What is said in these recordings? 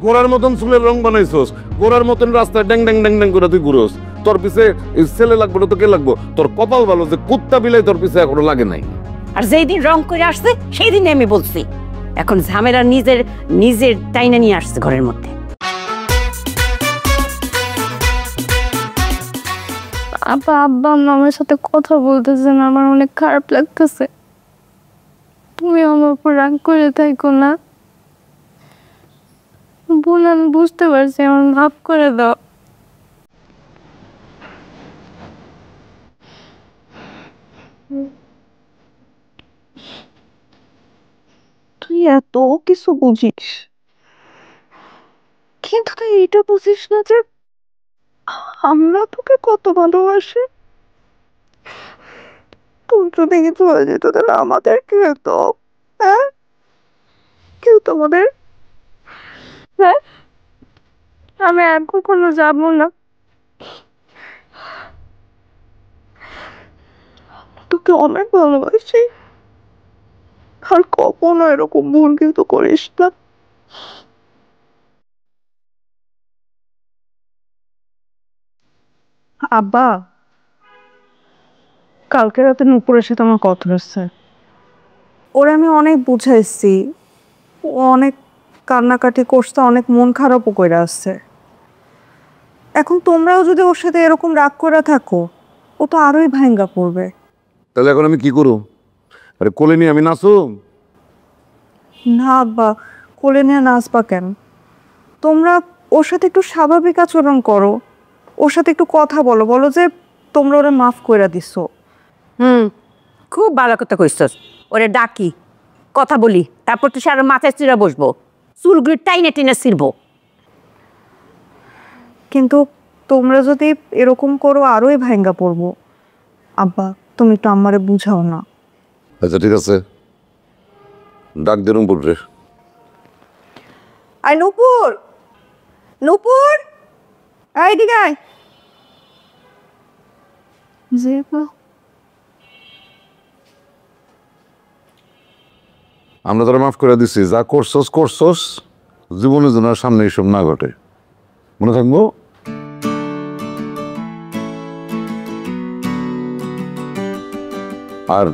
গোড়ার মতন চুলের রং বানাইছস, গোড়ার মতন রাস্তায় ড্যাং ড্যাং ড্যাং ড্যাং করে তুই ঘুরোস। তোর পিছে ছেলে লাগবে না তো কে লাগবো? তোর কপাল ভালো যে কুত্তা বিলাই তোর পিছে এখনো লাগে নাই। আর যেই দিন রং করে আসছে সেই দিন আমি বলছি, এখন ঝামেলা নিজের নিজের টাইনা নিয়ে আসছে ঘরের মধ্যে। আব্বা আমার সাথে কথা বলতেছেন, আমার অনেক খারাপ লাগতেছে। তুমি আমার উপর রাগ করে থাকো না বোন, আমি বুঝতে পারছি, আমার মাফ করে দাও। তুই এত কিছু বুঝিস, কিন্তু তুই এটা বুঝিস না যে আমরা তোকে কত ভালোবাসি। তোর যদি কিছু হয়ে যেত তাহলে আমাদের কি হতো? হ্যাঁ, কেউ তোমাদের, হ্যাঁ, আমি আর কখনো যাবো না। তোকে অনেক ভালোবাসি, আর কখনো এরকম ভুল কিন্তু করিস না। আব্বা, কালকে রাতে নুপুরের সাথে আমার কথা হচ্ছে। ওরা আমি অনেক বুঝাইছি, ও অনেক কান্নাকাটি করছে, অনেক মন খারাপও করে আসছে। এখন তোমরাও যদি ওর সাথে এরকম রাগ করে থাকো, ও তো আরোই ভাঙ্গা পড়বে। তাহলে এখন আমি কি করব? আরে কোলে নিয়ে আমি নাচুম? না আব্বা, কোলে নিয়ে নাচবা কেন? তোমরা ওর সাথে একটু স্বাভাবিক আচরণ করো, ওর সাথে একটু কথা বলো, বলো যে তোমরা ওরা মাফ করে দিছো। খুব ভালো কথা কইছস। ওরে ডাকি, কথা বলি, তারপর তো সে আরো মাথায় চিরা বসবো, চুলগুলি টাইনে টেনে ছিড়বো। কিন্তু তোমরা যদি এরকম করো আরোই ভাঙ্গা পড়বো। আব্বা, তুমি একটু আমারে বুঝাও না। আচ্ছা ঠিক আছে, ডাক দেরুম পড়বে। আই নূপুর, নূপুর, এইদিকে আয়। যে আমরা তোরা মাফ করে দিচ্ছি, যা করছস করছস, জীবনের জন্য সামনে এইসব না ঘটে, মনে থাকবো। আর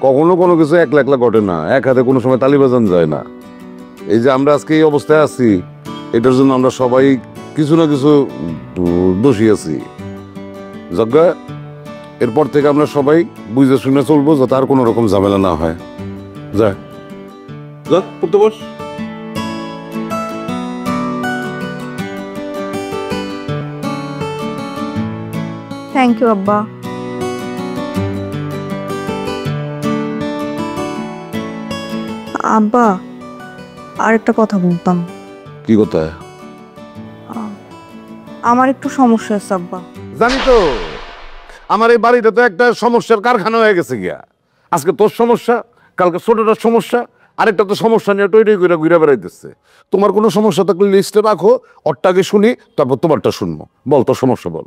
কখনো কোনো কিছু একলা একলা ঘটে না, এক হাতে কোনো সময় তালি বাজানো যায় না। এই যে আমরা আজকে এই অবস্থায় আছি, এটার জন্য আমরা সবাই কিছু না কিছু দোষী আছি। যজ্ঞা, এরপর থেকে আমরা সবাই বুঝে শুনে চলবো, যাতে আর কোনো রকম ঝামেলা না হয়। যা যা পড়তে বস। থ্যাংক ইউ আব্বা। আব্বা, আরেকটা কথা বলতাম। কি কথা? আমার একটু সমস্যা আছে আব্বা। জানি তো, আমার এই বাড়িটা তো একটা সমস্যার কারখানা হয়ে গেছে গিয়া। আজকে তোর সমস্যা, কালকে ছোটটার সমস্যা, আরেকটা তো সমস্যা নিয়ে টইটই করে ঘুরে বেড়াইতেছে। তোমার কোনো সমস্যা থাকলে লিস্টে রাখো, ওরটাকে শুনি, তারপর তোমারটা শুনবো। বল তোর সমস্যা বল।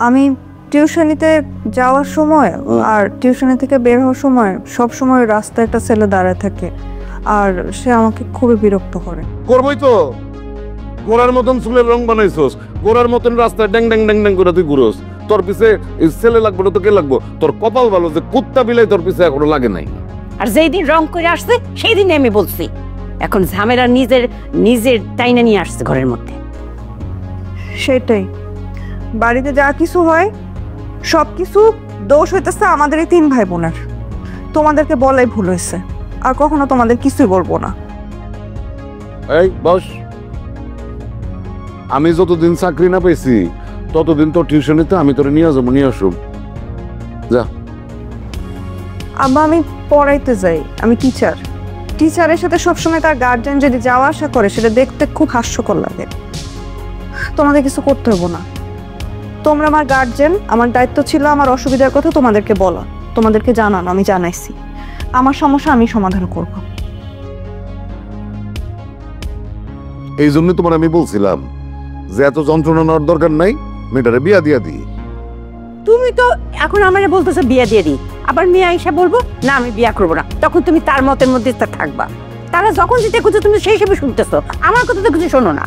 আমি টিউশনিতে যাওয়ার সময় আর টিউশনি থেকে বের হওয়ার সময় সব সময় রাস্তায় একটা ছেলে দাঁড়ায় থাকে, আর সে আমাকে খুবই বিরক্ত করে। করবোই তো, গোড়ার মতন চুলের রং বানাইছস, গোড়ার মতন রাস্তায় ড্যাং ড্যাং ড্যাং ড্যাং করে তুই ঘুরোস। তোর পিছে ছেলে লাগবে না তো কে লাগবো? তোর কপাল ভালো যে কুত্তা বিলাই তোর পিছে এখনো লাগে নাই। আর যেই দিন রং করে আসছে সেই দিন আমি বলছি, এখন ঝামেলা নিজের নিজের টাইনা নিয়ে আসছে ঘরের মধ্যে। সেটাই, বাড়িতে যা কিছু হয় সব কিছু দোষ হইতেছে আমাদের এই 3 ভাই বোনের। তোমাদেরকে বলাই ভুল হয়েছে, আর কখনো তোমাদের কিছুই বলবো না। এই বস, আমি যতদিন চাকরি না পেয়েছি ততদিন তোর টিউশনিতে আমি তোরে নিয়ে যাবো, নিয়ে আসুক। যা। আব্বা, আমি পড়াইতে যাই, আমি টিচার। টিচারের সাথে সবসময় তার গার্জিয়ান যদি যাওয়া আসা করে, সেটা দেখতে খুব হাস্যকর লাগে। তোমাদের কিছু করতে হবে না, তোমরা আমার গার্জিয়ান, আমার দায়িত্ব ছিল আমার অসুবিধার কথা তোমাদেরকে বলা, তোমাদেরকে জানানো, আমি জানাইছি। আমার সমস্যা আমি সমাধান করব। এই জন্য তোমার আমি বলছিলাম যে এত যন্ত্রণা নেওয়ার দরকার নাই, মেয়েটারে বিয়া দিয়া দিই। তুমি তো এখন আমারে বলতেছো বিয়া দিয়ে দিই, আবার মেয়ে আইসা বলবো না আমি বিয়া করবো না, তখন তুমি তার মতের মধ্যে থাকবা। তারা যখন যেটা করছো তুমি সেই হিসেবে শুনতেছো, আমার কথা তো কিছু শোনো না।